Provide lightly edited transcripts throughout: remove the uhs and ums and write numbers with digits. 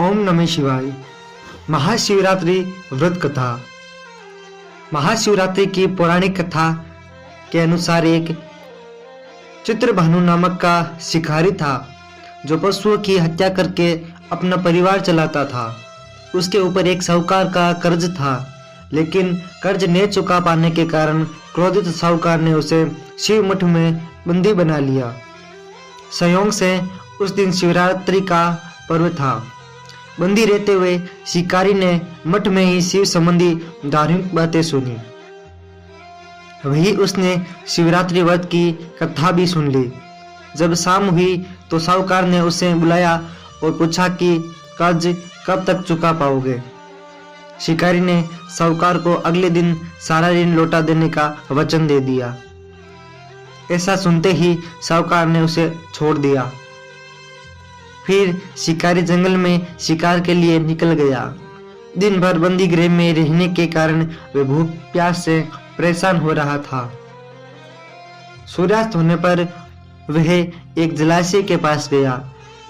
ओम नमः शिवाय। महाशिवरात्रि व्रत कथा। महाशिवरात्रि की पौराणिक कथा के अनुसार एक चित्रभानु नामक का शिकारी था जो पशुओं की हत्या करके अपना परिवार चलाता था। उसके ऊपर एक साहूकार का कर्ज था, लेकिन कर्ज न चुका पाने के कारण क्रोधित साहूकार ने उसे शिव मठ में बंदी बना लिया। संयोग से उस दिन शिवरात्रि का पर्व था। बंदी रहते हुए शिकारी ने मठ में ही शिव संबंधी धार्मिक बातें सुनी। वही उसने शिवरात्रि व्रत की कथा भी सुन ली। जब शाम हुई तो साहूकार ने उसे बुलाया और पूछा कि कर्ज कब तक चुका पाओगे। शिकारी ने साहूकार को अगले दिन सारा ऋण लौटा देने का वचन दे दिया। ऐसा सुनते ही साहूकार ने उसे छोड़ दिया। फिर शिकारी जंगल में शिकार के लिए निकल गया। दिन भर बंदी गृह में रहने के कारण वह भूख प्यास से परेशान हो रहा था। सूर्यास्त होने पर वह एक जलाशय के पास गया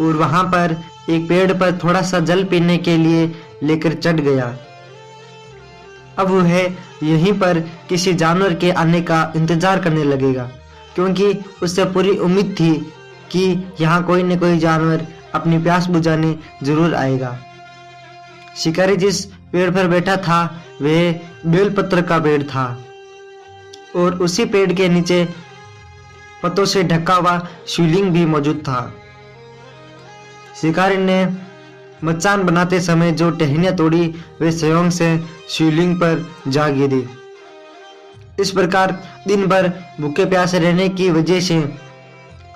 और वहां पर एक पेड़ पर थोड़ा सा जल पीने के लिए लेकर चढ़ गया। अब वह यहीं पर किसी जानवर के आने का इंतजार करने लगेगा, क्योंकि उससे पूरी उम्मीद थी कि यहाँ कोई न कोई जानवर अपनी प्यास बुझाने जरूर आएगा। शिकारी जिस पेड़ पर बैठा था वह बेलपत्र का पेड़ था और उसी पेड़ के नीचे पत्तों से ढका हुआ शिवलिंग भी मौजूद था। शिकारी ने मचान बनाते समय जो टहनियां तोड़ी वे संयोग से शिवलिंग पर जा गिरी। इस प्रकार दिन भर भूखे प्यासे रहने की वजह से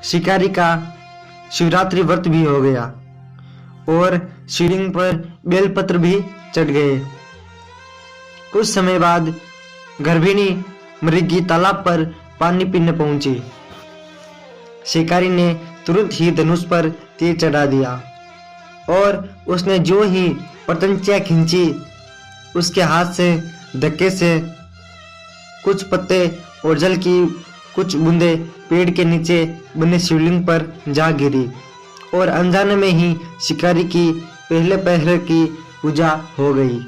शिकारी का शिवरात्रि व्रत भी हो गया और शिवलिंग पर बेलपत्र भी चढ़ गए। कुछ समय बाद गर्भिणी मृगी तालाब पर पानी पीने पहुंची। शिकारी ने तुरंत ही धनुष पर तीर चढ़ा दिया और उसने जो ही पतंगियां खींची, उसके हाथ से धक्के से कुछ पत्ते और जल की कुछ बूंदे पेड़ के नीचे बने शिवलिंग पर जा गिरी और अनजाने में ही शिकारी की पहले पहर की पूजा हो गई।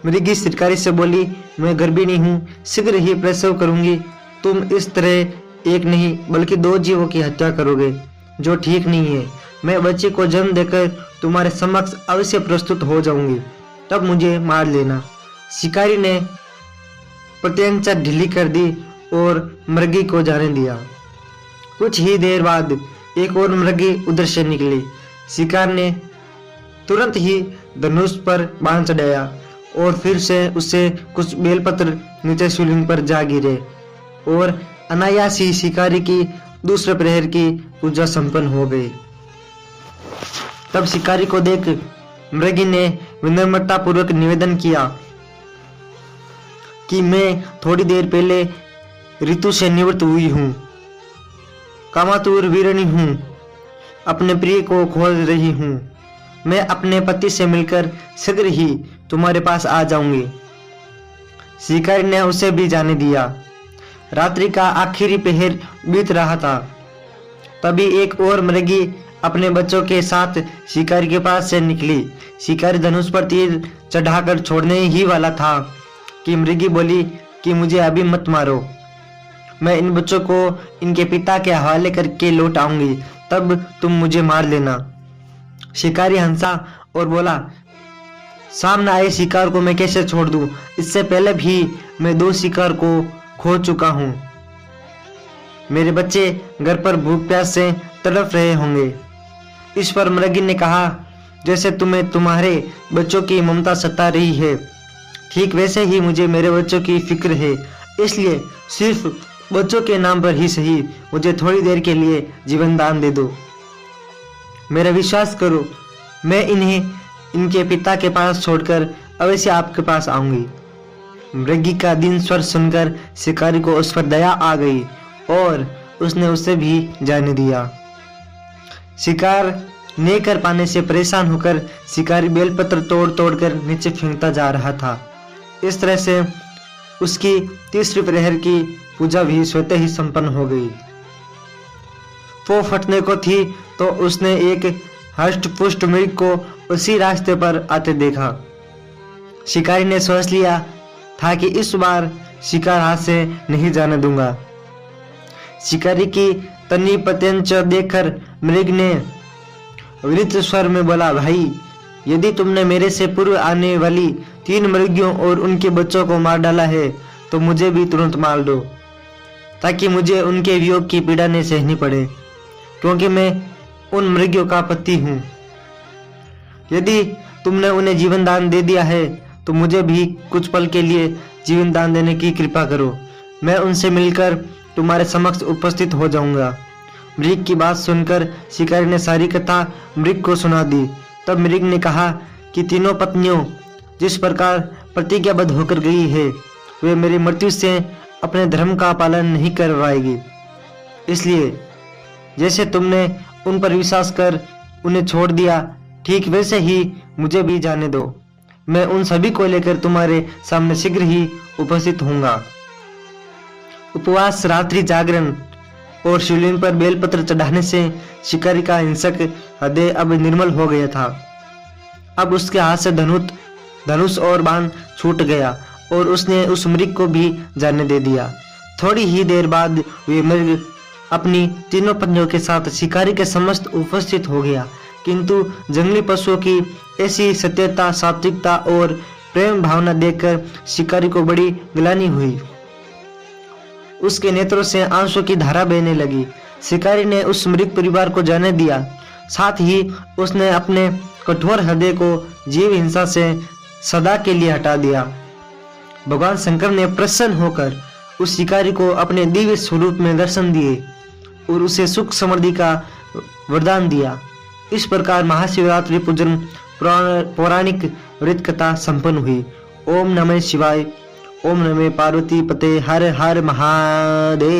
मृगी शिकारी से बोली, मैं गर्भिणी हूँ, शीघ्र ही प्रसव करूंगी। तुम इस तरह एक नहीं बल्कि 2 जीवों की हत्या करोगे, जो ठीक नहीं है। मैं बच्चे को जन्म देकर तुम्हारे समक्ष अवश्य प्रस्तुत हो जाऊंगी, तब मुझे मार लेना। शिकारी ने प्रत्यंचा ढीली कर दी और मृगी को जाने दिया। कुछ ही देर बाद एक और मृगी उधर से निकली। शिकार ने तुरंत ही धनुष पर बाण चढ़ाया और फिर से उससे कुछ बेलपत्र नीचे शिवलिंग पर जा गिरे और अनायास ही शिकारी की दूसरे प्रहर की पूजा संपन्न हो गई। तब शिकारी को देख मृगी ने विनम्रता पूर्वक निवेदन किया कि मैं थोड़ी देर पहले ऋतु से निवृत्त हुई हूँ, कामातुर वीरणी हूँ, अपने प्रिय को खोज रही हूँ। मैं अपने पति से मिलकर शीघ्र ही तुम्हारे पास आ जाऊंगी। शिकारी ने उसे भी जाने दिया। रात्रि का आखिरी पहर बीत रहा था। तभी एक और मृगी अपने बच्चों के साथ शिकारी के पास से निकली। शिकारी धनुष पर तीर चढ़ाकर छोड़ने ही वाला था कि मृगी बोली कि मुझे अभी मत मारो, मैं इन बच्चों को इनके पिता के हवाले करके लौट आऊंगी, तब तुम मुझे मार लेना। शिकारी हंसा और बोला, सामने आए शिकार को मैं कैसे छोड़ दूं? इससे पहले भी मैं 2 शिकार को खो चुका हूं। मेरे बच्चे घर पर भूख प्यास से तड़प रहे होंगे। इस पर मृगी ने कहा, जैसे तुम्हें तुम्हारे बच्चों की ममता सता रही है, ठीक वैसे ही मुझे मेरे बच्चों की फिक्र है। इसलिए सिर्फ बच्चों के नाम पर ही सही मुझे थोड़ी देर के लिए जीवन दान दे दो। मेरा विश्वास करो, मैं इन्हें इनके पिता के पास छोड़कर अवश्य आपके पास आऊंगी। मृगी का दीन स्वर सुनकर शिकारी को उस पर दया आ गई और उसने उसे भी जाने दिया। शिकार न कर पाने से परेशान होकर शिकारी बेलपत्र तोड़ तोड़ कर नीचे फेंकता जा रहा था। इस तरह से उसकी तीसरी प्रहर की पूजा भी स्वतः ही संपन्न हो गई। वो फटने को थी तो उसने एक हष्ट पुष्ट मृग को उसी रास्ते पर आते देखा। शिकारी ने सोच लिया था कि इस बार शिकार हाथ से नहीं जाने दूंगा। शिकारी की तनी प्रत्यंच देखकर मृग ने विरत स्वर में बोला, भाई, यदि तुमने मेरे से पूर्व आने वाली 3 मृगियों और उनके बच्चों को मार डाला है तो मुझे भी तुरंत मार दो, ताकि मुझे उनके वियोग की पीड़ा न सहनी पड़े, क्योंकि मैं उन मृगियों का पति हूँ। यदि तुमने उन्हें जीवन दान दे दिया है तो मुझे भी कुछ पल के लिए जीवन दान देने की कृपा करो। मैं उनसे मिलकर तुम्हारे समक्ष उपस्थित हो जाऊंगा। मृग की बात सुनकर शिकारी ने सारी कथा मृग को सुना दी। तब मृग ने कहा कि तीनों पत्नियों जिस प्रकार प्रतिज्ञाबद्ध होकर गई है, वे मेरी मृत्यु से अपने धर्म का पालन नहीं कर पाएगी। इसलिए जैसे तुमने उन पर विश्वास कर उन्हें छोड़ दिया, ठीक वैसे ही मुझे भी जाने दो। मैं उन सभी को लेकर तुम्हारे सामने शीघ्र ही उपस्थित होऊंगा। उपवास, रात्रि जागरण और शिवलिंग पर बेलपत्र चढ़ाने से शिकारी का हिंसक हृदय अब निर्मल हो गया था। अब उसके हाथ से धनुष और बाण छूट गया और उसने उस मृग को भी जाने दे दिया। थोड़ी ही देर बाद वे मृग अपनी तीनों पत्नियों के साथ शिकारी के समस्त उपस्थित हो गया, किंतु जंगली पशुओं की ऐसी सत्यता, सात्विकता और प्रेम भावना देखकर शिकारी को बड़ी ग्लानि हुई। उसके नेत्रों से आंसू की धारा बहने लगी। शिकारी ने उस मृग परिवार को जाने दिया, साथ ही उसने अपने कठोर हृदय को जीव हिंसा से सदा के लिए हटा दिया। भगवान शंकर ने प्रसन्न होकर उस शिकारी को अपने दिव्य स्वरूप में दर्शन दिए और उसे सुख समृद्धि का वरदान दिया। इस प्रकार महाशिवरात्रि पूजन पौराणिक व्रत कथा संपन्न हुई। ओम नमः शिवाय। ओम नमः पार्वती पते हर हर महादेव।